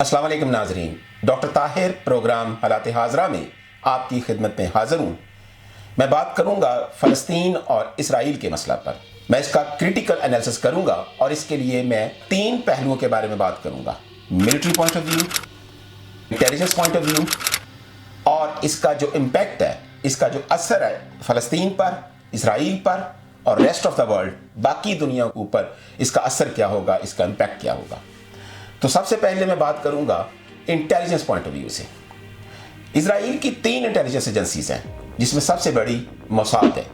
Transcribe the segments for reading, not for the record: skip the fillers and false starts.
अस्सलाम वालेकुम नाजरीन, डॉक्टर ताहिर प्रोग्राम हालात हाज़रा में आपकी खिदमत में हाज़िर हूँ। मैं बात करूँगा फ़लस्तीन और इसराइल के मसला पर। मैं इसका क्रिटिकल एनालिसिस करूँगा और इसके लिए मैं 3 पहलुओं के बारे में बात करूँगा: military point of view, intelligence point of view और इसका जो इम्पैक्ट है, इसका जो असर है फ़लस्तीन पर, इसराइल पर और रेस्ट ऑफ द वर्ल्ड, बाकी दुनिया के ऊपर इसका असर क्या होगा, इसका इम्पैक्ट क्या होगा। तो सबसे पहले मैं बात करूंगा इंटेलिजेंस पॉइंट ऑफ व्यू से। इसराइल की 3 इंटेलिजेंस एजेंसीज हैं, जिसमें सबसे बड़ी मोसाद है।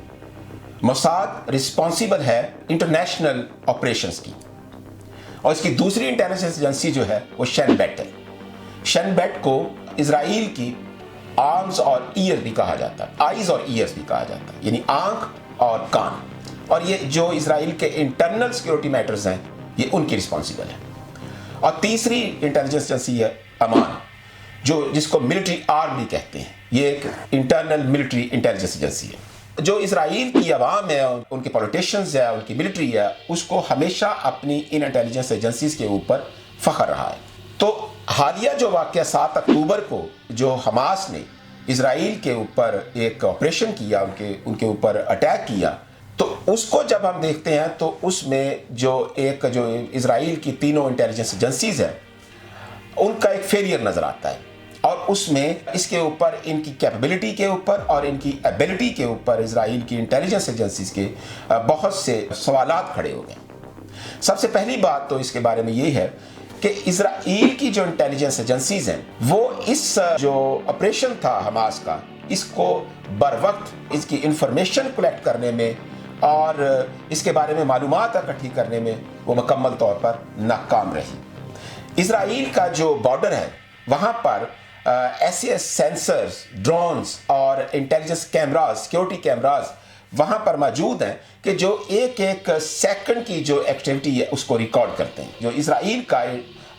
मोसाद रिस्पॉन्सिबल है इंटरनेशनल ऑपरेशंस की, और इसकी दूसरी इंटेलिजेंस एजेंसी जो है वो शन बेट है। शन बेट को इसराइल की आर्म्स और ईयर भी कहा जाता है, आइज और ईयर्स भी कहा जाता है, यानी आंख और कान। और ये जो इसराइल के इंटरनल सिक्योरिटी मैटर्स हैं, ये उनकी रिस्पॉन्सिबल है। और तीसरी इंटेलिजेंस एजेंसी है अमान, जिसको मिलिट्री आर्म भी कहते हैं। ये एक इंटरनल मिलिट्री इंटेलिजेंस एजेंसी है। जो इसराइल की अवाम है, उनके पॉलिटिशियंस है, उनकी मिलिट्री है, उसको हमेशा अपनी इन इंटेलिजेंस एजेंसीज के ऊपर फख्र रहा है। तो हालिया जो वाक़या 7 अक्टूबर को जो हमास ने इसराइल के ऊपर एक ऑपरेशन किया, उनके ऊपर अटैक किया, तो उसको जब हम देखते हैं तो उसमें जो इसराइल की तीनों इंटेलिजेंस एजेंसीज हैं, उनका एक फेलियर नज़र आता है। और उसमें इसके ऊपर, इनकी कैपेबिलिटी के ऊपर और इनकी एबिलिटी के ऊपर इसराइल की इंटेलिजेंस एजेंसीज के बहुत से सवालात खड़े हो गए। सबसे पहली बात तो इसके बारे में ये है कि इसराइल की जो इंटेलिजेंस एजेंसीज हैं, वो इस जो ऑपरेशन था हमास का, इसको बर वक्त इसकी इंफॉर्मेशन कलेक्ट करने में और इसके बारे में मालूमात इकट्ठी करने में वो मुकम्मल तौर पर नाकाम रही। इसराइल का जो बॉर्डर है, वहाँ पर ऐसे सेंसर्स, ड्रोन्स और इंटेलिजेंस कैमराज, सिक्योरिटी कैमराज वहाँ पर मौजूद हैं कि जो एक सेकंड की जो एक्टिविटी है उसको रिकॉर्ड करते हैं। जो इसराइल का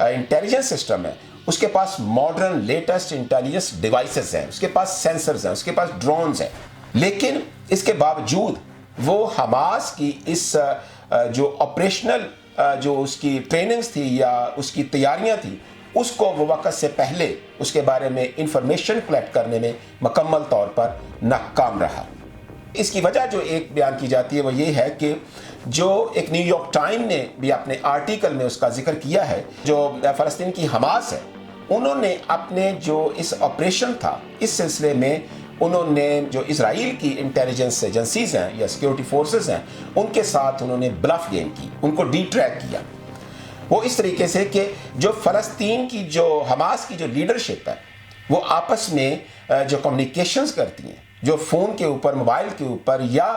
इंटेलिजेंस सिस्टम है, उसके पास मॉडर्न लेटेस्ट इंटेलिजेंस डिवाइसेस हैं, उसके पास सेंसर्स हैं, उसके पास ड्रोन्स हैं, लेकिन इसके बावजूद वो हमास की इस जो ऑपरेशनल जो उसकी ट्रेनिंग्स थी या उसकी तैयारियां थी, उसको वो वक्त से पहले उसके बारे में इंफॉर्मेशन कलेक्ट करने में मुकम्मल तौर पर नाकाम रहा। इसकी वजह जो एक बयान की जाती है वो ये है कि जो एक न्यूयॉर्क टाइम ने भी अपने आर्टिकल में उसका जिक्र किया है, जो फ़लस्तीन की हमास है, उन्होंने अपने जो इस ऑपरेशन था, इस सिलसिले में उन्होंने जो इसराइल की इंटेलिजेंस एजेंसीज हैं या सिक्योरिटी फोर्सेस हैं, उनके साथ उन्होंने ब्लफ गेम की, उनको डिट्रैक किया। वो इस तरीके से कि जो फ़लस्तीन की जो हमास की जो लीडरशिप है, वो आपस में जो कम्युनिकेशंस करती हैं, जो फ़ोन के ऊपर, मोबाइल के ऊपर या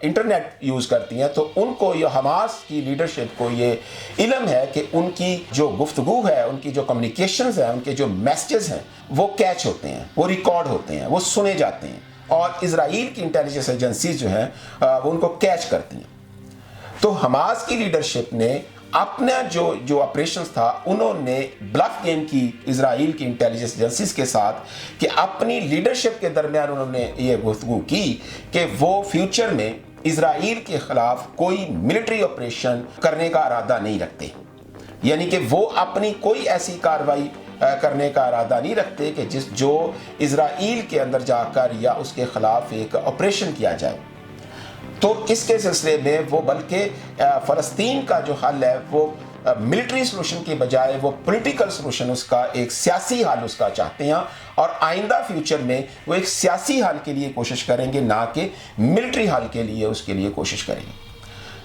इंटरनेट यूज़ करती हैं, तो उनको, ये हमास की लीडरशिप को ये इल्म है कि उनकी जो गुफ्तगू है, उनकी जो कम्युनिकेशंस हैं, उनके जो मैसेजेस हैं, वो कैच होते हैं, वो रिकॉर्ड होते हैं, वो सुने जाते हैं, और इसराइल की इंटेलिजेंस एजेंसीज जो हैं वो उनको कैच करती हैं। तो हमास की लीडरशिप ने अपना जो ऑपरेशंस था, उन्होंने ब्लफ गेम की इसराइल की इंटेलिजेंस एजेंसीज के साथ कि अपनी लीडरशिप के दरमियान उन्होंने ये गुफ्तगू की कि वो फ्यूचर में इसराइल के खिलाफ कोई मिलिट्री ऑपरेशन करने का इरादा नहीं रखते, यानी कि वो अपनी कोई ऐसी कार्रवाई करने का इरादा नहीं रखते कि जो इसराइल के अंदर जाकर या उसके खिलाफ एक ऑपरेशन किया जाए। तो इसके सिलसिले में वो बल्कि फ़लस्तीन का जो हल है, वो मिलिट्री सलूशन के बजाय वो पॉलिटिकल सलूशन, उसका एक सियासी हल उसका चाहते हैं, और आइंदा फ्यूचर में वो एक सियासी हल के लिए कोशिश करेंगे, ना कि मिलिट्री हल के लिए उसके लिए कोशिश करेंगे।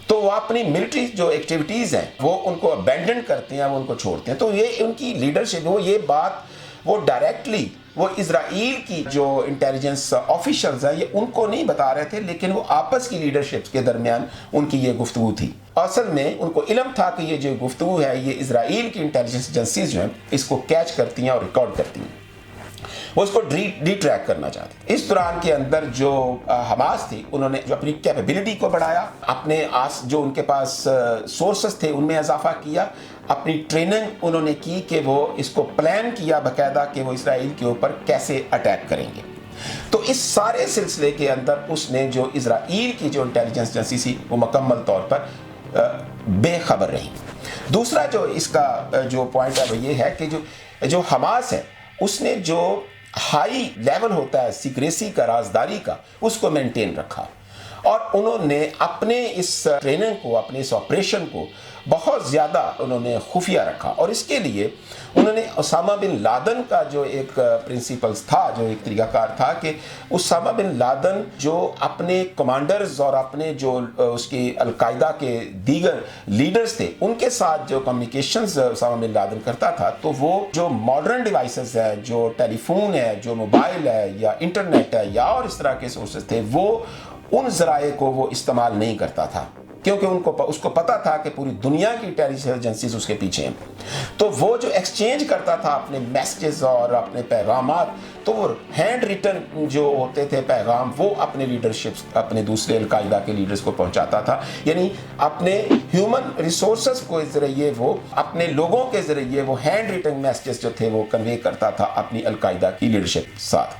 तो वो अपनी मिलिट्री जो एक्टिविटीज़ हैं वो उनको अबैंडन करते हैं, वो उनको छोड़ते हैं। तो ये उनकी लीडरशिप, वो ये बात वो डायरेक्टली वो इसराइल की जो इंटेलिजेंस ऑफिशियल्स हैं, ये उनको नहीं बता रहे थे, लेकिन वो आपस की लीडरशिप के दरमियान उनकी ये गुफ्तगू थी। असल में उनको इल्म था कि ये जो गुफ्तगू है, ये इसराइल की इंटेलिजेंस एजेंसीज जो हैं इसको कैच करती हैं और रिकॉर्ड करती हैं, वो इसको डिट्रैक करना चाहते थे। इस दौरान के अंदर जो हमास थी, उन्होंने जो अपनी कैपेबिलिटी को बढ़ाया, अपने जो उनके पास सोर्सेस थे उनमें इजाफा किया, अपनी ट्रेनिंग उन्होंने की कि वो इसको प्लान किया बाकायदा कि वो इसराइल के ऊपर कैसे अटैक करेंगे। तो इस सारे सिलसिले के अंदर उसने जो इसराइल की जो इंटेलिजेंस एजेंसी थी वो मुकम्मल तौर पर बेखबर रही। दूसरा जो इसका जो पॉइंट है वो ये है कि जो हमास है उसने जो हाई लेवल होता है सीक्रेसी का, राजदारी का, उसको मेंटेन रखा और उन्होंने अपने इस ट्रेनिंग को, अपने इस ऑपरेशन को बहुत ज़्यादा उन्होंने खुफिया रखा और इसके लिए उन्होंने उसामा बिन लादन का जो एक प्रिंसिपल्स था, जो एक तरीकाकार था कि उसामा बिन लादन जो अपने कमांडर्स और अपने जो उसकी अलकायदा के दीगर लीडर्स थे उनके साथ जो कम्युनिकेशंस उसामा बिन लादन करता था, तो वो जो मॉडर्न डिवाइसेस है, जो टेलीफोन है, जो मोबाइल है या इंटरनेट है या और इस तरह के सोर्सेज थे, वो उन ज़राए को वो इस्तेमाल नहीं करता था क्योंकि उसको पता था कि पूरी दुनिया की इंटेलिजेंस एजेंसीज उसके पीछे हैं। तो वो जो एक्सचेंज करता था अपने मैसेजेस और अपने पैगामात, तो वो हैंड रिटन जो होते थे पैगाम, वो अपने लीडरशिप, अपने दूसरे अलकायदा के लीडर्स को पहुंचाता था। यानी अपने ह्यूमन रिसोर्सेज को जरिए वो, अपने लोगों के जरिए वो हैंड रिटन मैसेजेस जो थे वो कन्वे करता था अपनी अलकायदा की लीडरशिप के साथ।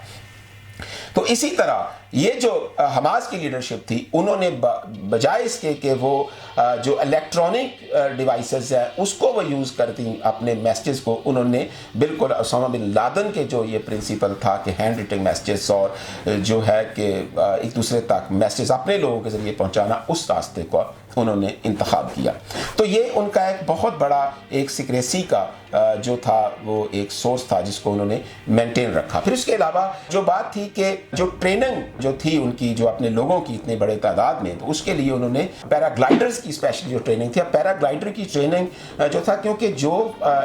तो इसी तरह ये जो हमास की लीडरशिप थी, उन्होंने बजाय इसके कि वो जो इलेक्ट्रॉनिक डिवाइसेस है उसको वो यूज़ करती अपने मैसेजेस को, उन्होंने बिल्कुल उसामा बिन लादन के जो ये प्रिंसिपल था कि हैंड रिटन मैसेजेस और जो है कि एक दूसरे तक मैसेजेस अपने लोगों के ज़रिए पहुंचाना, उस रास्ते को उन्होंने इंतखाब किया। तो ये उनका एक बहुत बड़ा एक सीक्रेसी का जो था वो एक सोर्स था जिसको उन्होंने मेंटेन रखा। फिर उसके अलावा जो बात थी कि जो ट्रेनिंग जो थी उनकी, जो अपने लोगों की इतने बड़े तादाद में, तो उसके लिए उन्होंने पैराग्लाइडर्स की स्पेशली जो ट्रेनिंग थी, पैराग्लाइडर की ट्रेनिंग जो था, क्योंकि जो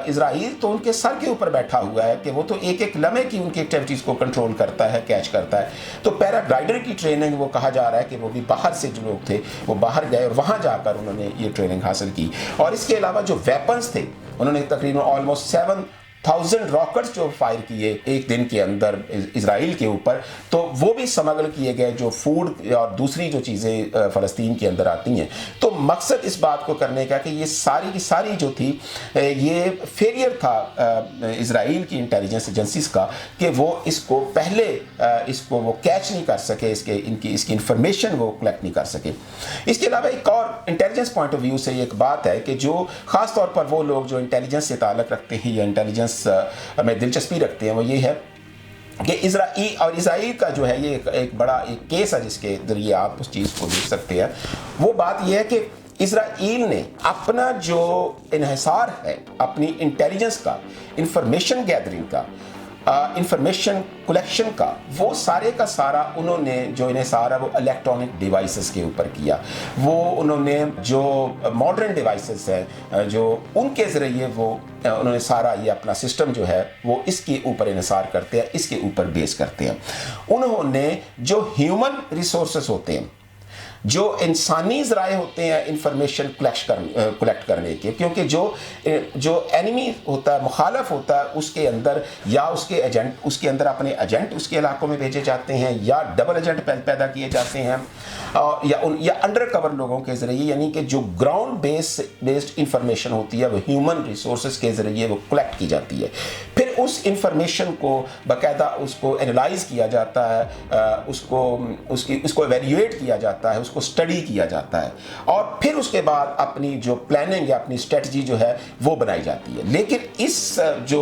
इजराइल तो उनके सर के ऊपर बैठा हुआ है कि वो तो एक एक लम्हे की उनकी एक्टिविटीज़ को कंट्रोल करता है, कैच करता है। तो पैराग्लाइडर की ट्रेनिंग वो कहा जा रहा है कि वो भी बाहर से जो लोग थे वो बाहर गए और वहाँ जाकर उन्होंने ये ट्रेनिंग हासिल की। और इसके अलावा जो वेपन्स थे, उन्होंने तकरीबन ऑलमोस्ट 7,000 रॉकेट्स जो फायर किए एक दिन के अंदर इजराइल के ऊपर, तो वो भी स्मगल किए गए, जो फूड और दूसरी जो चीज़ें फ़लस्तीन के अंदर आती हैं। तो मकसद इस बात को करने का कि ये सारी की सारी जो थी ये फेलियर था इजराइल की इंटेलिजेंस एजेंसीज का कि वो इसको पहले इसको वो कैच नहीं कर सके, इसकी इंफॉर्मेशन वो कलेक्ट नहीं कर सके। इसके अलावा एक और इंटेलिजेंस पॉइंट ऑफ व्यू से एक बात है कि जो ख़ास तौर पर वो लोग जो इंटेलिजेंस से ताल्लुक़ रखते हैं या इंटेलिजेंस में दिलचस्पी रखते हैं, वो ये है कि इजराइल का जो है ये एक बड़ा एक केस है जिसके जरिए आप उस चीज़ को देख सकते हैं। वो बात ये है कि इजराइल ने अपना जो इन्हिसार है अपनी इंटेलिजेंस का, इंफॉर्मेशन गैदरिंग का, इंफॉर्मेशन कलेक्शन का, वो सारे का सारा उन्होंने जो इन्हिसार है वो इलेक्ट्रॉनिक डिवाइसेस के ऊपर किया। वो उन्होंने जो मॉडर्न डिवाइसेस हैं जो उनके ज़रिए वो उन्होंने सारा ये अपना सिस्टम जो है वो इसके ऊपर इन्हिसार करते हैं, इसके ऊपर बेस करते हैं। उन्होंने जो ह्यूमन रिसोर्सेस होते हैं, जो इंसानी ज़राए होते हैं इंफॉर्मेशन कलेक्ट करने के, क्योंकि जो एनिमी होता है, मुखालफ होता है, उसके अंदर या उसके एजेंट, उसके अंदर अपने एजेंट उसके इलाकों में भेजे जाते हैं या डबल एजेंट पैदा किए जाते हैं या अंडर कवर लोगों के ज़रिए, यानी कि जो ग्राउंड बेस्ड इंफॉर्मेशन होती है वो ह्यूमन रिसोर्सेज के ज़रिए वो कलेक्ट की जाती है। फिर उस इंफॉर्मेशन को बाकायदा उसको एनालाइज किया जाता है, उसको एवेल्यूएट किया जाता है, उसको स्टडी किया जाता है और फिर उसके बाद अपनी जो प्लानिंग या अपनी स्ट्रेटजी जो है वो बनाई जाती है। लेकिन इस जो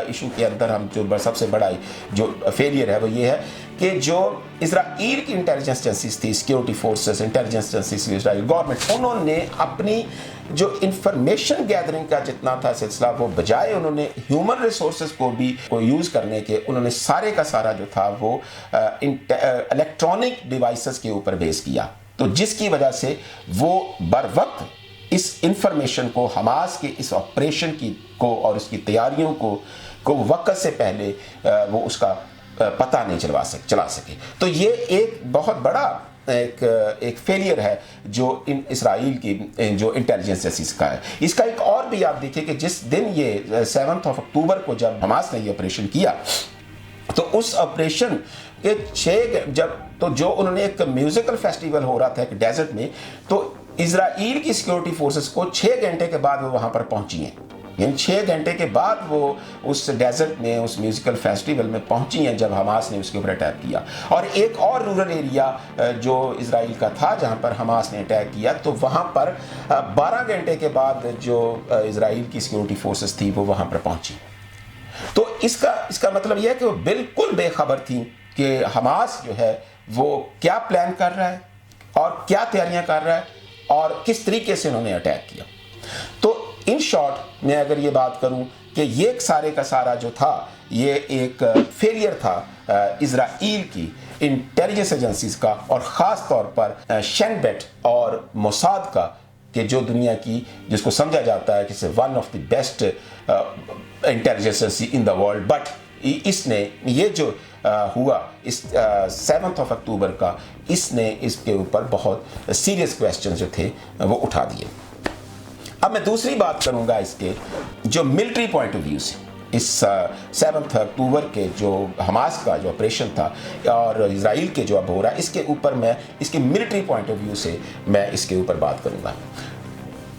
इशू के अंदर हम जो सबसे बड़ा जो फेलियर है वो ये है कि जो इजराइल की इंटेलिजेंस एजेंसीज थी, security forces, intelligence agencies, Israel government, उन्होंने अपनी जो इंफॉर्मेशन गैदरिंग का जितना था सिलसिला, वो बजाय उन्होंने ह्यूमन रिसोर्सेज को यूज़ करने के, उन्होंने सारे का सारा जो था वो इलेक्ट्रॉनिक डिवाइसेस के ऊपर बेस किया। तो जिसकी वजह से वो बर वक्त इस इंफॉर्मेशन को, हमास के इस ऑपरेशन को और इसकी तैयारियों को वक्त से पहले वो उसका पता नहीं चला सके। तो ये एक बहुत बड़ा एक फेलियर है जो इन इजराइल की जो इंटेलिजेंस एजेंसीज का है। इसका एक और भी आप देखिए कि जिस दिन ये 7 अक्टूबर को जब हमास ने ये ऑपरेशन किया, तो उस ऑपरेशन के तो जो उन्होंने एक म्यूजिकल फेस्टिवल हो रहा था एक डेजर्ट में, तो इजराइल की सिक्योरिटी फोर्सेस को 6 घंटे के बाद वो वहाँ पर पहुँची हैं یعنی 6 گھنٹے کے بعد وہ اس ڈیزرٹ میں اس میوزیکل فیسٹیول میں پہنچی ہیں جب حماس نے اس کے اوپر اٹیک کیا. اور ایک اور رورل ایریا جو اسرائیل کا تھا جہاں پر حماس نے اٹیک کیا, تو وہاں پر 12 گھنٹے کے بعد جو اسرائیل کی سیکیورٹی فورسز تھی وہ وہاں پر پہنچی. تو اس کا مطلب یہ ہے کہ وہ بالکل بے خبر تھیں کہ حماس جو ہے وہ کیا پلان کر رہا ہے اور کیا تیاریاں کر رہا ہے اور کس طریقے سے انہوں نے اٹیک کیا. تو ان شارٹ میں اگر یہ بات کروں کہ یہ سارے کا سارا جو تھا یہ ایک فیلئر تھا اسرائیل کی انٹیلیجنس ایجنسیز کا, اور خاص طور پر شین بیٹ اور موساد کا, کہ جو دنیا کی جس کو سمجھا جاتا ہے کہ one of the best intelligence agency in the world. But اس نے یہ جو ہوا اس 7 اکتوبر کا, اس نے اس کے اوپر بہت سیریس کویسچن جو تھے وہ اٹھا دیے. اب میں دوسری بات کروں گا اس کے جو ملٹری پوائنٹ آف ویو سے, اس 7 اکتوبر کے جو حماس کا جو آپریشن تھا اور اسرائیل کے جو اب ہو رہا ہے, اس کے اوپر میں اس کے ملٹری پوائنٹ آف ویو سے میں اس کے اوپر بات کروں گا.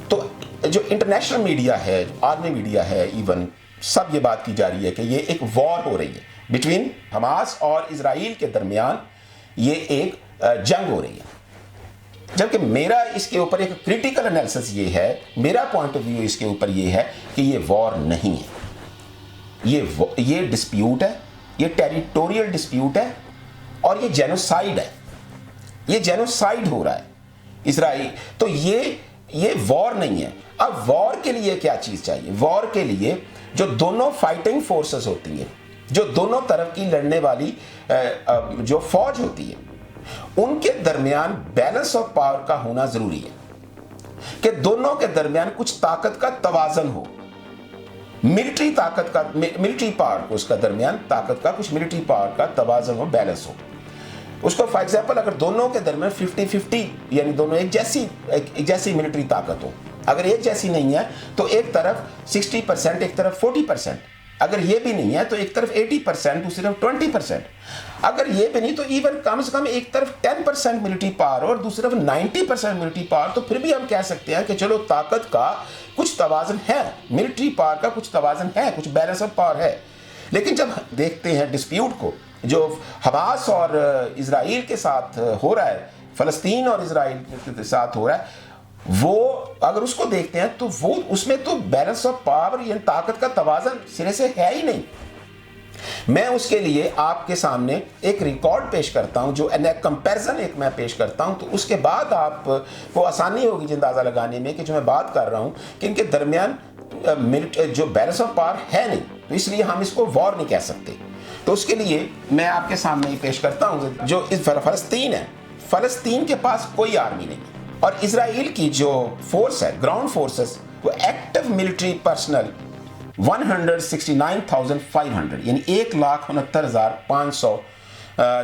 تو جو انٹرنیشنل میڈیا ہے, آرمی میڈیا ہے, ایون سب یہ بات کی جا رہی ہے کہ یہ ایک وار ہو رہی ہے بٹوین حماس اور اسرائیل کے درمیان, یہ ایک جنگ ہو رہی ہے. جبکہ میرا اس کے اوپر ایک کریٹیکل انالیسس یہ ہے, میرا پوائنٹ آف ویو اس کے اوپر یہ ہے کہ یہ وار نہیں ہے, یہ ڈسپیوٹ ہے, یہ ٹیریٹوریل ڈسپیوٹ ہے اور یہ جینوسائیڈ ہے. یہ جینوسائیڈ ہو رہا ہے اسرائیل. تو یہ وار نہیں ہے. اب وار کے لیے کیا چیز چاہیے؟ وار کے لیے جو دونوں فائٹنگ فورسز ہوتی ہیں, جو دونوں طرف کی لڑنے والی جو فوج ہوتی ہے, ان کے درمیان بیلنس آف پاور کا ہونا ضروری ہے کہ دونوں کے درمیان کچھ طاقت کا توازن ہو. ملٹری طاقت کا, ملٹری پاور کو اس کا درمیان طاقت کا کچھ ملٹری پاور کا توازن ہو, بیلنس ہو. اس کو فار ایگزامپل اگر دونوں کے درمیان 50-50 یعنی دونوں ایک جیسی ملٹری طاقت ہو, اگر ایک جیسی نہیں ہے تو ایک طرف 60%, ایک طرف 40%, اگر یہ بھی نہیں ہے تو ایک طرف 80%, دوسری طرف 20%, اگر یہ بھی نہیں تو ایون کم سے کم ایک طرف 10% ملٹری پاور اور دوسری طرف 90% ملٹری پاور, تو پھر بھی ہم کہہ سکتے ہیں کہ چلو طاقت کا کچھ توازن ہے, ملٹری پاور کا کچھ توازن ہے, کچھ بیلنس آف پاور ہے. لیکن جب دیکھتے ہیں ڈسپیوٹ کو جو حماس اور اسرائیل کے ساتھ ہو رہا ہے, فلسطین اور اسرائیل کے ساتھ ہو رہا ہے, وہ اگر اس کو دیکھتے ہیں تو وہ اس میں تو بیلنس آف پاور یعنی طاقت کا توازن سرے سے ہے ہی نہیں. میں اس کے لیے آپ کے سامنے ایک ریکارڈ پیش کرتا ہوں, جو کمپیریزن ایک میں پیش کرتا ہوں, تو اس کے بعد آپ کو آسانی ہوگی اندازہ لگانے میں کہ جو میں بات کر رہا ہوں کہ ان کے درمیان جو بیلنس آف پاور ہے نہیں, تو اس لیے ہم اس کو وار نہیں کہہ سکتے. تو اس کے لیے میں آپ کے سامنے یہ پیش کرتا ہوں جو فلسطین ہے, فلسطین کے پاس کوئی آرمی نہیں ہے, اور اسرائیل کی جو فورس ہے, گراؤنڈ فورسز, وہ ایکٹیو ملٹری پرسنل 169,500 یعنی 1,69,500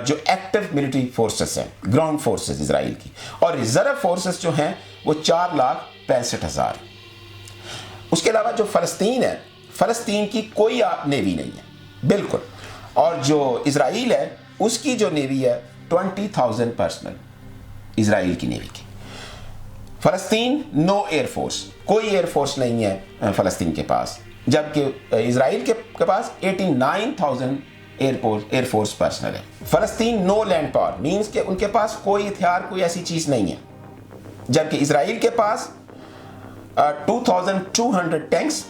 جو ایکٹیو ملٹری فورسز ہیں, گراؤنڈ فورسز اسرائیل کی, اور ریزرو فورسز جو ہیں وہ 4,65,000. اس کے علاوہ جو فلسطین ہے, فلسطین کی کوئی نیوی نہیں ہے بالکل, اور جو اسرائیل ہے اس کی جو نیوی ہے 20,000 پرسنل اسرائیل کی نیوی کی. فلسطین نو ایئر فورس, کوئی ایئر فورس نہیں ہے فلسطین کے پاس, جبکہ اسرائیل کے پاس 89,000 ایئر فورس پرسنل ہے. فلسطین نو لینڈ پاور مینس کہ ان کے پاس کوئی ہتھیار, کوئی ایسی چیز نہیں ہے, جبکہ اسرائیل کے پاس 2,200 ٹینکس,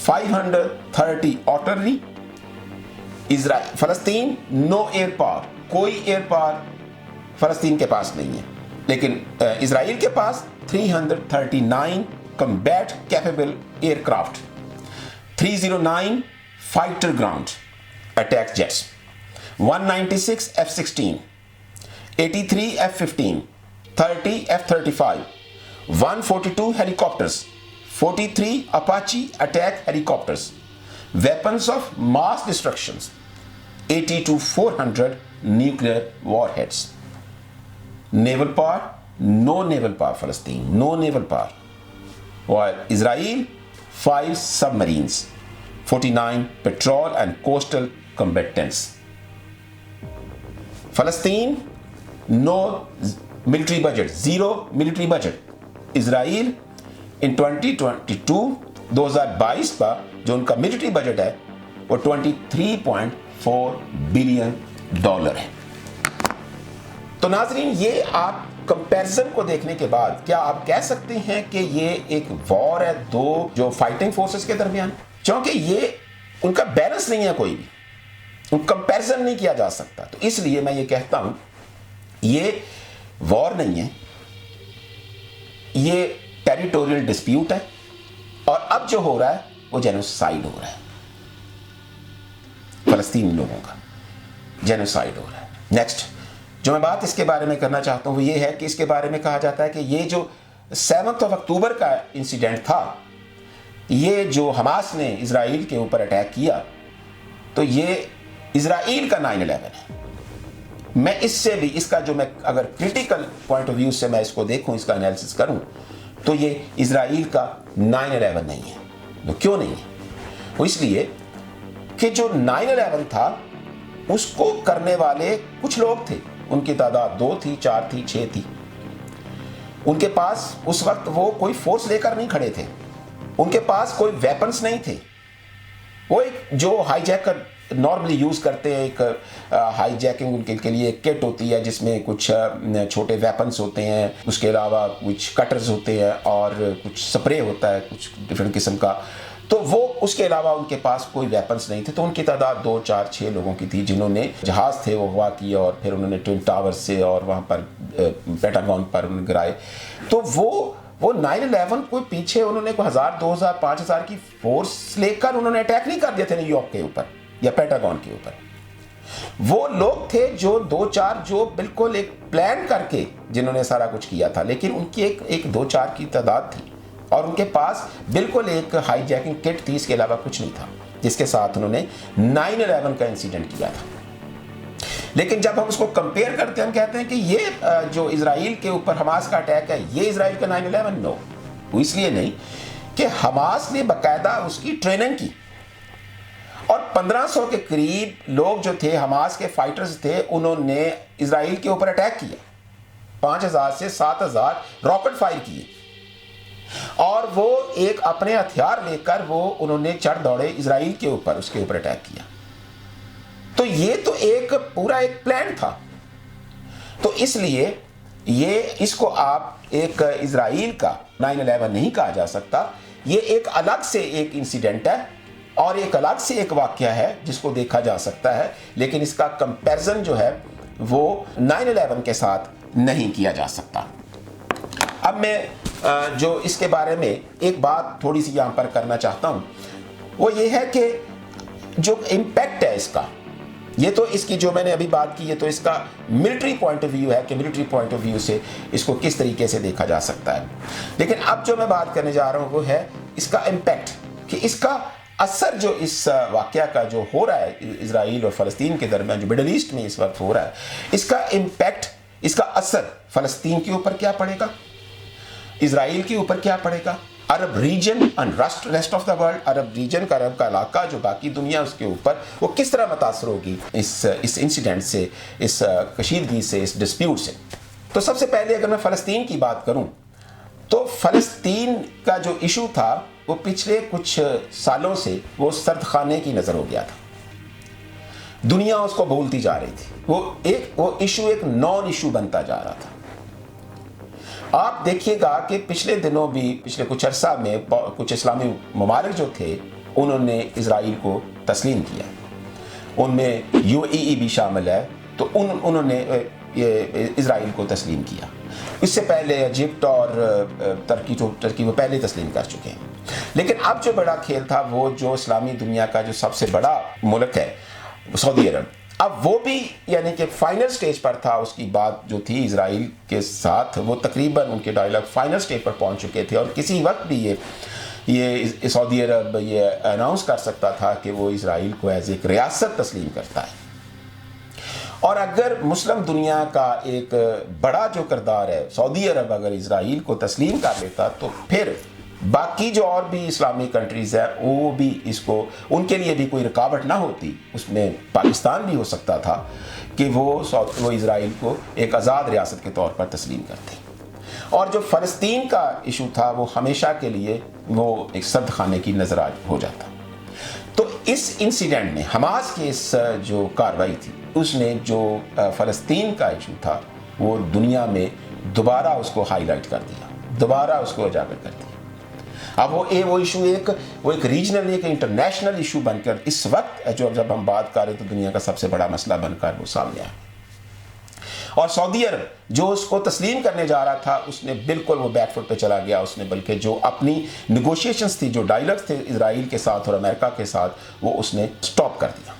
530 آرٹلری. فلسطین نو ایئر پاور, کوئی ایئر پاور فلسطین کے پاس نہیں ہے, لیکن اسرائیل کے پاس 339 combat capable aircraft, 309 fighter ground attack jets, 196 F-16, 83 F-15, 30 F-35, 142 helicopters, 43 Apache attack helicopters, weapons of mass destruction, 80 to 400 nuclear warheads. Naval power, no naval power Palestine, no naval power. While Israel, 5 submarines, 49 patrol and coastal combatants. Palestine, no military budget, zero military budget. Israel in 2022 2022 का जो उनका military budget है वो $23.4 billion है। तो नाजरीन, ये आप कंपैरिजन को देखने के बाद क्या आप कह सकते हैं कि ये एक वॉर है दो जो फाइटिंग फोर्सेस के दरमियान? क्योंकि ये उनका बैलेंस नहीं है, कोई भी कंपैरिजन नहीं किया जा सकता। तो इसलिए मैं ये कहता हूं ये वॉर नहीं है, ये टेरिटोरियल डिस्प्यूट है, और अब जो हो रहा है वो जेनोसाइड हो रहा है, फलस्तीनी लोगों का जेनोसाइड हो रहा है। नेक्स्ट जो मैं बात इसके बारे में करना चाहता हूं वो ये है कि इसके बारे में कहा जाता है कि ये जो 7 अक्टूबर का इंसिडेंट था, ये जो हमास ने इजराइल के ऊपर अटैक किया, तो ये इजराइल का 9/11 है। मैं इससे भी इसका जो मैं अगर क्रिटिकल पॉइंट ऑफ व्यू से मैं इसको देखूं, इसका एनालिसिस करूं, तो ये इजराइल का 9/11 नहीं है। तो क्यों नहीं है? वो इसलिए कि जो 9/11 था उसको करने वाले कुछ लोग थे, उनकी तादाद 2 थी, 4 थी, 6 थी। उनके पास उस वक्त वो कोई फोर्स लेकर नहीं खड़े थे, उनके पास कोई वेपन्स नहीं थे। वो एक जो हाईजैकर नॉर्मली यूज करते हैं, एक हाईजैकिंग उनके लिए एक किट होती है जिसमें कुछ छोटे वेपन्स होते हैं, उसके अलावा कुछ कटर्स होते हैं और कुछ स्प्रे होता है कुछ डिफरेंट किस्म का। तो वो उसके अलावा उनके पास कोई वेपन्स नहीं थे। तो उनकी तादाद 2, 4, 6 लोगों की थी जिन्होंने जहाज थे वो अगवा किए और फिर उन्होंने ट्विन टावर से और वहाँ पर पेंटागन पर उन्होंने गिराए। तो वो 9/11 कोई पीछे उन्होंने कोई 1000, 2000, 5000 की फोर्स लेकर उन्होंने अटैक नहीं कर दिया था न्यूयॉर्क के ऊपर या पेंटागन के ऊपर। वो लोग थे जो 2-4 जो बिल्कुल एक प्लान करके जिन्होंने सारा कुछ किया था, लेकिन उनकी एक 2-4 की तादाद थी और उनके पास बिल्कुल एक हाईजैकिंग किट थी, इसके अलावा कुछ नहीं था जिसके साथ उन्होंने 9/11 का इंसिडेंट किया था। लेकिन जब हम उसको कंपेयर करते हैं, हम कहते हैं कि ये जो इजराइल के ऊपर हमास का अटैक है ये इजराइल का 9/11 नो। वो इसलिए नहीं कि हमास ने बाकायदा उसकी ट्रेनिंग की और 1500 के करीब लोग जो थे हमास के फाइटर्स थे, उन्होंने इजराइल के ऊपर अटैक किया। 5000 से 7000 रॉकेट फायर किए और वो एक अपने हथियार लेकर वो उन्होंने चढ़ दौड़े इजराइल के ऊपर, उसके ऊपर अटैक किया। तो ये तो एक पूरा एक प्लान था। तो इसलिए ये इसको आप एक इजराइल का 9/11 नहीं कहा जा सकता। ये एक अलग से एक इंसिडेंट है और एक अलग से एक वाकया है जिसको देखा जा सकता है, लेकिन इसका कंपैरिजन जो है वो 9/11 के साथ नहीं किया जा सकता। अब मैं जो इसके बारे में एक बात थोड़ी सी यहाँ पर करना चाहता हूँ वो ये है कि जो इम्पैक्ट है इसका, ये तो इसकी जो मैंने अभी बात की, ये तो इसका मिलिट्री पॉइंट ऑफ व्यू है कि मिलिट्री पॉइंट ऑफ व्यू से इसको किस तरीके से देखा जा सकता है। लेकिन अब जो मैं बात करने जा रहा हूँ वो है इसका इम्पैक्ट, कि इसका असर जो इस वाकया का जो हो रहा है इजराइल और फ़लस्तीन के दरमियान जो मिडल ईस्ट में इस वक्त हो रहा है, इसका इम्पैक्ट, इसका असर फ़लस्तीन के ऊपर क्या पड़ेगा, इजराइल के ऊपर क्या पड़ेगा, Arab region and rest of the world, Arab region का, अरब का इलाका जो बाकी दुनिया उसके ऊपर वो किस तरह मुतासर होगी इस इंसिडेंट से, इस कशीदगी से, इस डिस्प्यूट से। तो सबसे पहले अगर मैं फ़लस्तीन की बात करूं तो फ़लस्तीन का जो इशू था वो पिछले कुछ सालों से वो सर्द खाने की नज़र हो गया था, दुनिया उसको भूलती जा रही थी। वो इशू एक नॉन इशू बनता जा रहा था। आप देखिएगा कि पिछले दिनों भी, पिछले कुछ अरसा में कुछ इस्लामी ममालिक जो थे उन्होंने इजराइल को तस्लीम किया, उनमें यूएई भी शामिल है। तो उन्होंने इजराइल को तस्लीम किया। इससे पहले इजिप्ट और टर्की वो पहले तस्लीम कर चुके हैं। लेकिन अब जो बड़ा खेल था वो जो इस्लामी दुनिया का जो सबसे बड़ा मुल्क है सऊदी अरब, अब वो भी यानी कि फाइनल स्टेज पर था। उसकी बात जो थी इजराइल के साथ वो तकरीबन उनके डायलॉग फाइनल स्टेज पर पहुंच चुके थे और किसी वक्त भी ये सऊदी अरब ये अनाउंस कर सकता था कि वो इजराइल को एज एक रियासत तस्लीम करता है। और अगर मुस्लिम दुनिया का एक बड़ा जो किरदार है सऊदी अरब अगर इजराइल को तस्लीम कर लेता तो फिर बाकी जो और भी इस्लामिक कंट्रीज़ है वो भी इसको, उनके लिए भी कोई रुकावट ना होती। उसमें पाकिस्तान भी हो सकता था कि वो इजराइल को एक आज़ाद रियासत के तौर पर तस्लीम करते। اور جو فلسطین کا ایشو تھا وہ ہمیشہ کے لیے وہ ایک سرد خانے کی نظر ہو جاتا. تو اس انسیڈنٹ میں حماس کی اس جو کارروائی تھی اس نے جو فلسطین کا ایشو تھا وہ دنیا میں دوبارہ اس کو ہائی لائٹ کر دیا, دوبارہ اس کو اجاگر کر دیا. اب وہ ایشو ایک ریجنل ایک انٹرنیشنل ایشو بن کر اس وقت جب ہم بات کر رہے تو دنیا کا سب سے بڑا مسئلہ بن کر وہ سامنے آیا. اور سعودی عرب جو اس کو تسلیم کرنے جا رہا تھا اس نے بالکل وہ بیک فٹ پہ چلا گیا. اس نے بلکہ جو اپنی نیگوشیشنز تھی, جو ڈائیلاگ تھے اسرائیل کے ساتھ اور امریکہ کے ساتھ, وہ اس نے سٹاپ کر دیا.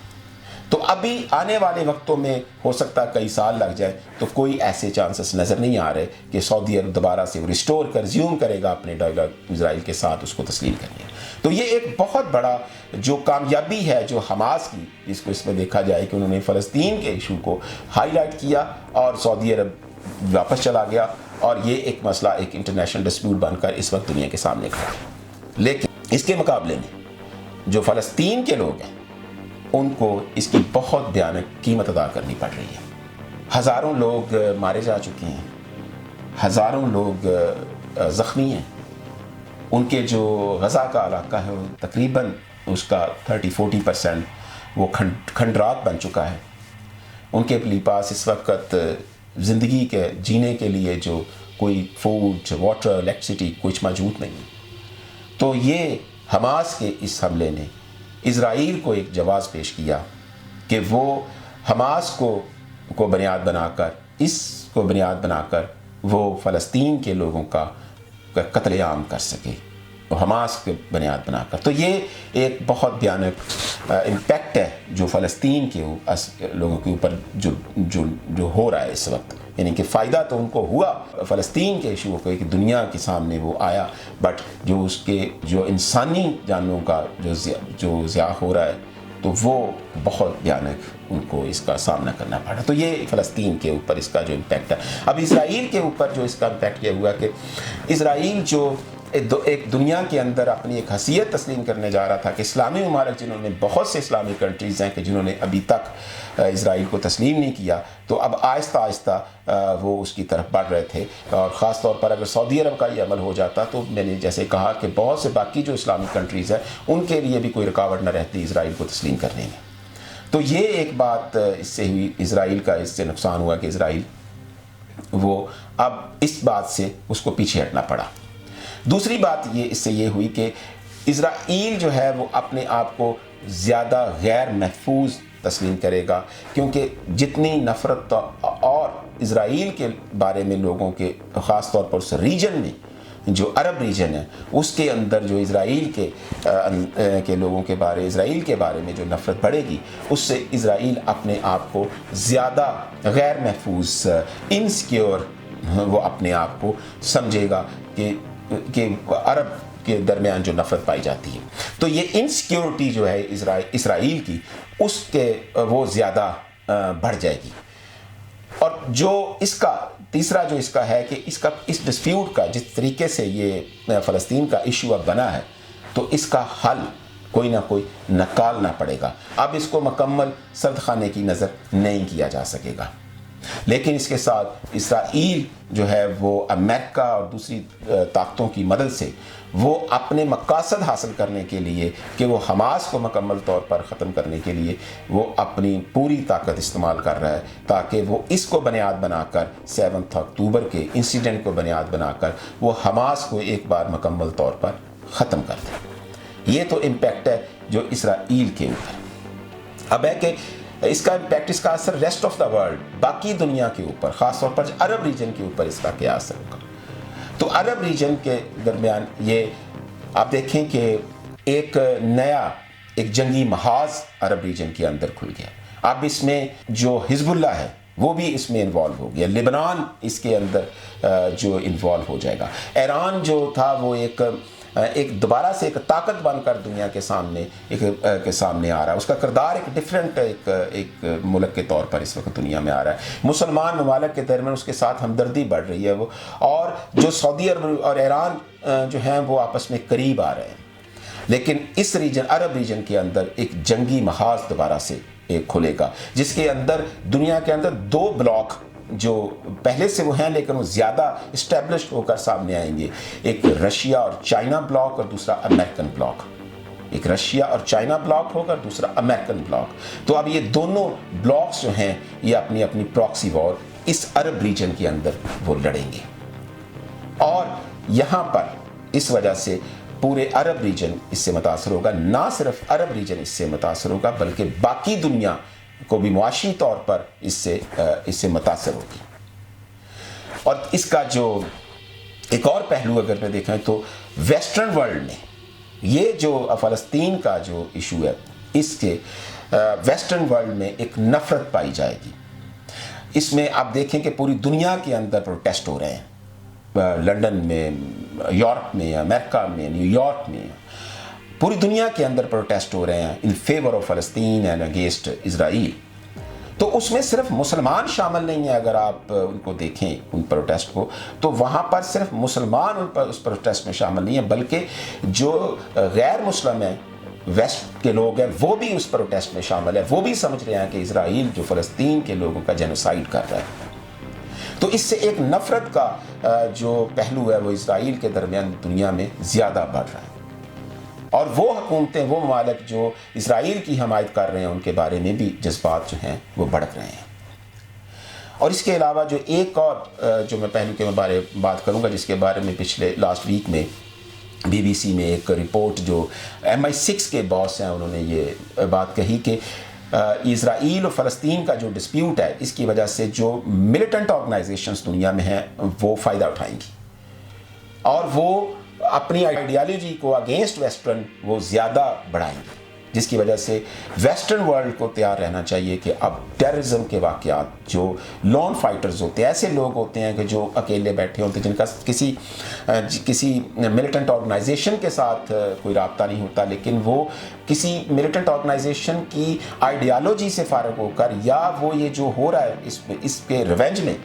تو ابھی آنے والے وقتوں میں ہو سکتا ہے کئی سال لگ جائے, تو کوئی ایسے چانسز نظر نہیں آ رہے کہ سعودی عرب دوبارہ سے ریسٹور کر ریزیوم کرے گا اپنے ڈائیلاگ اسرائیل کے ساتھ اس کو تسلیم کرنے. تو یہ ایک بہت بڑا جو کامیابی ہے جو حماس کی, جس کو اس میں دیکھا جائے کہ انہوں نے فلسطین کے ایشو کو ہائی لائٹ کیا اور سعودی عرب واپس چلا گیا, اور یہ ایک مسئلہ ایک انٹرنیشنل ڈسپیوٹ بن کر اس وقت دنیا کے سامنے کھڑا ہے. لیکن اس کے مقابلے میں جو فلسطین کے لوگ ہیں ان کو اس کی بہت بھیانک قیمت ادا کرنی پڑ رہی ہے. ہزاروں لوگ مارے جا چکے ہیں, ہزاروں لوگ زخمی ہیں. ان کے جو غزہ کا علاقہ ہے وہ تقریباً اس کا 30-40% وہ کھنڈرات بن چکا ہے. ان کے پاس اس وقت زندگی کے جینے کے لیے جو کوئی فوڈ, واٹر, الیکٹریسٹی کچھ موجود نہیں. تو یہ حماس کے اس حملے نے اسرائیل کو ایک جواز پیش کیا کہ وہ حماس کو بنیاد بنا کر وہ فلسطین کے لوگوں کا قتل عام کر سکے, حماس کے بنیاد بنا کر. تو یہ ایک بہت بھیانک امپیکٹ ہے جو فلسطین کے لوگوں کے اوپر جو ہو رہا ہے اس وقت. یعنی کہ فائدہ تو ان کو ہوا فلسطین کے ایشو کو کہ دنیا کے سامنے وہ آیا, بٹ جو اس کے جو انسانی جانوں کا جو ضیاع ہو رہا ہے تو وہ بہت بھیانک ان کو اس کا سامنا کرنا پڑا. تو یہ فلسطین کے اوپر اس کا جو امپیکٹ ہے. اب اسرائیل کے اوپر جو اس کا امپیکٹ یہ ہوا کہ اسرائیل جو ایک دنیا کے اندر اپنی ایک حیثیت تسلیم کرنے جا رہا تھا کہ اسلامی ممالک جنہوں نے بہت سے اسلامی کنٹریز ہیں کہ جنہوں نے ابھی تک اسرائیل کو تسلیم نہیں کیا, تو اب آہستہ آہستہ وہ اس کی طرف بڑھ رہے تھے. اور خاص طور پر اگر سعودی عرب کا یہ عمل ہو جاتا تو میں نے جیسے کہا کہ بہت سے باقی جو اسلامی کنٹریز ہیں ان کے لیے بھی کوئی رکاوٹ نہ رہتی اسرائیل کو تسلیم کرنے میں. تو یہ ایک بات اس سے ہوئی, اسرائیل کا اس سے نقصان ہوا کہ اسرائیل وہ اب اس بات سے اس کو پیچھے ہٹنا پڑا. دوسری بات اس سے یہ ہوئی کہ اسرائیل جو ہے وہ اپنے آپ کو زیادہ غیر محفوظ تسلیم کرے گا, کیونکہ جتنی نفرت اور اسرائیل کے بارے میں لوگوں کے خاص طور پر اس ریجن میں جو عرب ریجن ہے اس کے اندر جو اسرائیل کے لوگوں کے بارے اسرائیل کے بارے میں جو نفرت بڑھے گی, اس سے اسرائیل اپنے آپ کو زیادہ غیر محفوظ انسیکیور وہ اپنے آپ کو سمجھے گا کہ عرب کے درمیان جو نفرت پائی جاتی ہے. تو یہ انسیکیورٹی جو ہے اسرائیل کی اس کے وہ زیادہ بڑھ جائے گی. اور جو اس کا تیسرا جو اس کا ہے کہ اس ڈسپیوٹ کا جس طریقے سے یہ فلسطین کا ایشو اب بنا ہے تو اس کا حل کوئی نہ کوئی نکالنا پڑے گا. اب اس کو مکمل سرد خانے کی نظر نہیں کیا جا سکے گا, لیکن اس کے ساتھ اسرائیل جو ہے وہ امریکہ اور دوسری طاقتوں کی مدد سے وہ اپنے مقاصد حاصل کرنے کے لیے کہ وہ حماس کو مکمل طور پر ختم کرنے کے لیے وہ اپنی پوری طاقت استعمال کر رہا ہے تاکہ وہ اس کو بنیاد بنا کر 7 اکتوبر کے انسیڈنٹ کو بنیاد بنا کر وہ حماس کو ایک بار مکمل طور پر ختم کر دے. یہ تو امپیکٹ ہے جو اسرائیل کے اوپر. اب ہے کہ اس کا امپیکٹ, اس کا اثر ریسٹ آف دا ورلڈ باقی دنیا کے اوپر خاص طور پر عرب ریجن کے اوپر اس کا کیا اثر ہوگا. تو عرب ریجن کے درمیان یہ آپ دیکھیں کہ ایک نیا ایک جنگی محاذ عرب ریجن کے اندر کھل گیا. اب اس میں جو حزب اللہ ہے وہ بھی اس میں انوالو ہو گیا, لبنان اس کے اندر جو انوالو ہو جائے گا. ایران جو تھا وہ ایک دوبارہ سے ایک طاقت بن کر دنیا کے سامنے آ رہا ہے. اس کا کردار ایک ڈیفرنٹ ایک ملک کے طور پر اس وقت دنیا میں آ رہا ہے. مسلمان ممالک کے درمیان اس کے ساتھ ہمدردی بڑھ رہی ہے وہ, اور جو سعودی عرب اور ایران جو ہیں وہ آپس میں قریب آ رہے ہیں. لیکن اس عرب ریجن کے اندر ایک جنگی محاذ دوبارہ سے ایک کھلے گا جس کے اندر دنیا کے اندر 2 بلاک جو پہلے سے وہ ہیں لیکن وہ زیادہ اسٹیبلشڈ ہو کر سامنے آئیں گے. ایک رشیا اور چائنا بلاک اور دوسرا امریکن بلاک. ایک رشیا اور چائنا بلاک ہوگا، دوسرا امریکن بلاک. تو اب یہ دونوں بلاکس جو ہیں یہ اپنی اپنی پراکسی وار اس عرب ریجن کے اندر وہ لڑیں گے. اور یہاں پر اس وجہ سے پورے عرب ریجن اس سے متاثر ہوگا. نہ صرف عرب ریجن اس سے متاثر ہوگا بلکہ باقی دنیا کو بھی معاشی طور پر اس سے متاثر ہوگی. اور اس کا جو ایک اور پہلو اگر میں دیکھیں تو ویسٹرن ورلڈ میں یہ جو فلسطین کا جو ایشو ہے اس کے ویسٹرن ورلڈ میں ایک نفرت پائی جائے گی. اس میں آپ دیکھیں کہ پوری دنیا کے اندر پروٹیسٹ ہو رہے ہیں. لندن میں، یورپ میں، امریکہ میں، نیو یارک میں، پوری دنیا کے اندر پروٹیسٹ ہو رہے ہیں ان فیور آف فلسطین اینڈ اگینسٹ اسرائیل. تو اس میں صرف مسلمان شامل نہیں ہیں. اگر آپ ان کو دیکھیں ان پروٹیسٹ کو تو وہاں پر صرف مسلمان اس پروٹیسٹ میں شامل نہیں ہیں بلکہ جو غیر مسلم ہیں، ویسٹ کے لوگ ہیں، وہ بھی اس پروٹیسٹ میں شامل ہیں. وہ بھی سمجھ رہے ہیں کہ اسرائیل جو فلسطین کے لوگوں کا جینوسائیڈ کر رہا ہے. تو اس سے ایک نفرت کا جو پہلو ہے وہ اسرائیل کے درمیان دنیا میں زیادہ بڑھ رہا ہے. اور وہ حکومتیں، وہ ممالک جو اسرائیل کی حمایت کر رہے ہیں ان کے بارے میں بھی جذبات جو ہیں وہ بڑھ رہے ہیں. اور اس کے علاوہ جو ایک اور جو میں پہلو کے بارے بات کروں گا جس کے بارے میں پچھلے لاسٹ ویک میں BBC میں ایک رپورٹ جو MI6 کے باس ہیں انہوں نے یہ بات کہی کہ اسرائیل اور فلسطین کا جو ڈسپیوٹ ہے اس کی وجہ سے جو ملیٹنٹ آرگنائزیشنز دنیا میں ہیں وہ فائدہ اٹھائیں گی اور وہ اپنی آئیڈیالوجی کو اگینسٹ ویسٹرن وہ زیادہ بڑھائیں گے، جس کی وجہ سے ویسٹرن ورلڈ کو تیار رہنا چاہیے کہ اب ٹیررزم کے واقعات، جو لون فائٹرز ہوتے ہیں، ایسے لوگ ہوتے ہیں کہ جو اکیلے بیٹھے ہوتے ہیں جن کا کسی ملیٹنٹ آرگنائزیشن کے ساتھ کوئی رابطہ نہیں ہوتا لیکن وہ کسی ملیٹنٹ آرگنائزیشن کی آئیڈیالوجی سے فارغ ہو کر یا وہ یہ جو ہو رہا ہے اس کے ریونج میں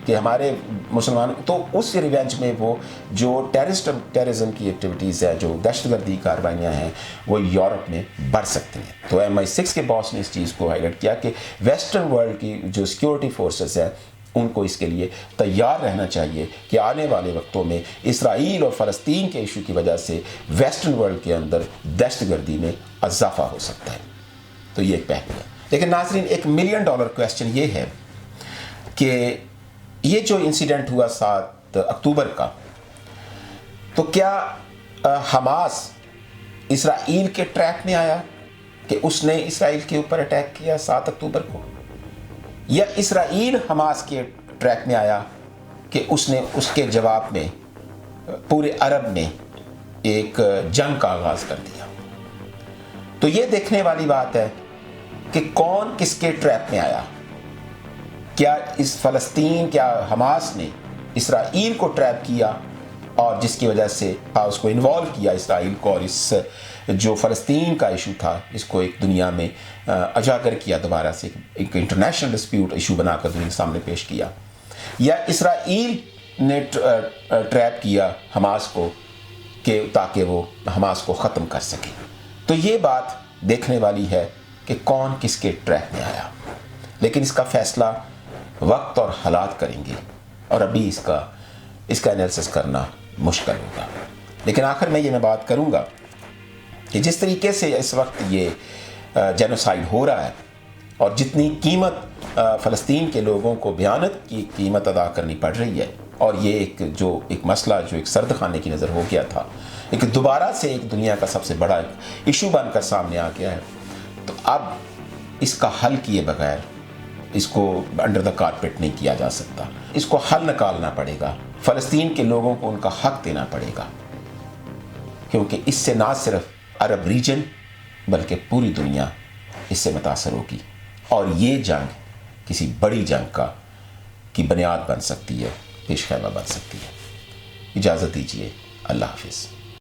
کہ ہمارے مسلمان، تو اس ریونج میں وہ جو ٹیررزم کی ایکٹیویٹیز ہے، جو دہشت گردی کارروائیاں ہیں وہ یورپ میں بڑھ سکتی ہیں. تو MI6 کے باس نے اس چیز کو ہائی لائٹ کیا کہ ویسٹرن ورلڈ کی جو سیکیورٹی فورسز ہیں ان کو اس کے لیے تیار رہنا چاہیے کہ آنے والے وقتوں میں اسرائیل اور فلسطین کے ایشو کی وجہ سے ویسٹرن ورلڈ کے اندر دہشت گردی میں اضافہ ہو سکتا ہے. تو یہ ایک پہلو ہے. لیکن ناظرین ایک $1 ملین کویسچن یہ ہے کہ یہ جو انسیڈنٹ ہوا 7 اکتوبر کا، تو کیا حماس اسرائیل کے ٹریک میں آیا کہ اس نے اسرائیل کے اوپر اٹیک کیا 7 اکتوبر کو، یا اسرائیل حماس کے ٹریک میں آیا کہ اس نے اس کے جواب میں پورے عرب میں ایک جنگ کا آغاز کر دیا؟ تو یہ دیکھنے والی بات ہے کہ کون کس کے ٹریک میں آیا. کیا کیا حماس نے اسرائیل کو ٹریپ کیا اور جس کی وجہ سے اس کو انوالو کیا اسرائیل کو، اور اس جو فلسطین کا ایشو تھا اس کو ایک دنیا میں اجاگر کیا، دوبارہ سے ایک انٹرنیشنل ڈسپیوٹ ایشو بنا کر دنیا کے سامنے پیش کیا، یا اسرائیل نے ٹریپ کیا حماس کو کہ تاکہ وہ حماس کو ختم کر سکے. تو یہ بات دیکھنے والی ہے کہ کون کس کے ٹریک میں آیا. لیکن اس کا فیصلہ وقت اور حالات کریں گے اور ابھی اس کا انالیسس کرنا مشکل ہوگا. لیکن آخر میں یہ بات کروں گا کہ جس طریقے سے اس وقت یہ جینوسائیڈ ہو رہا ہے اور جتنی قیمت فلسطین کے لوگوں کو بھیانت کی قیمت ادا کرنی پڑ رہی ہے، اور یہ ایک مسئلہ جو ایک سرد خانے کی نظر ہو گیا تھا، ایک دوبارہ سے ایک دنیا کا سب سے بڑا ایشو بن کر سامنے آ گیا ہے، تو اب اس کا حل کیے بغیر اس کو انڈر دا کارپیٹ نہیں کیا جا سکتا. اس کو حل نکالنا پڑے گا. فلسطین کے لوگوں کو ان کا حق دینا پڑے گا، کیونکہ اس سے نہ صرف عرب ریجن بلکہ پوری دنیا اس سے متاثر ہوگی، اور یہ جنگ کسی بڑی جنگ کی بنیاد بن سکتی ہے، پیش خیمہ بن سکتی ہے. اجازت دیجیے. اللہ حافظ.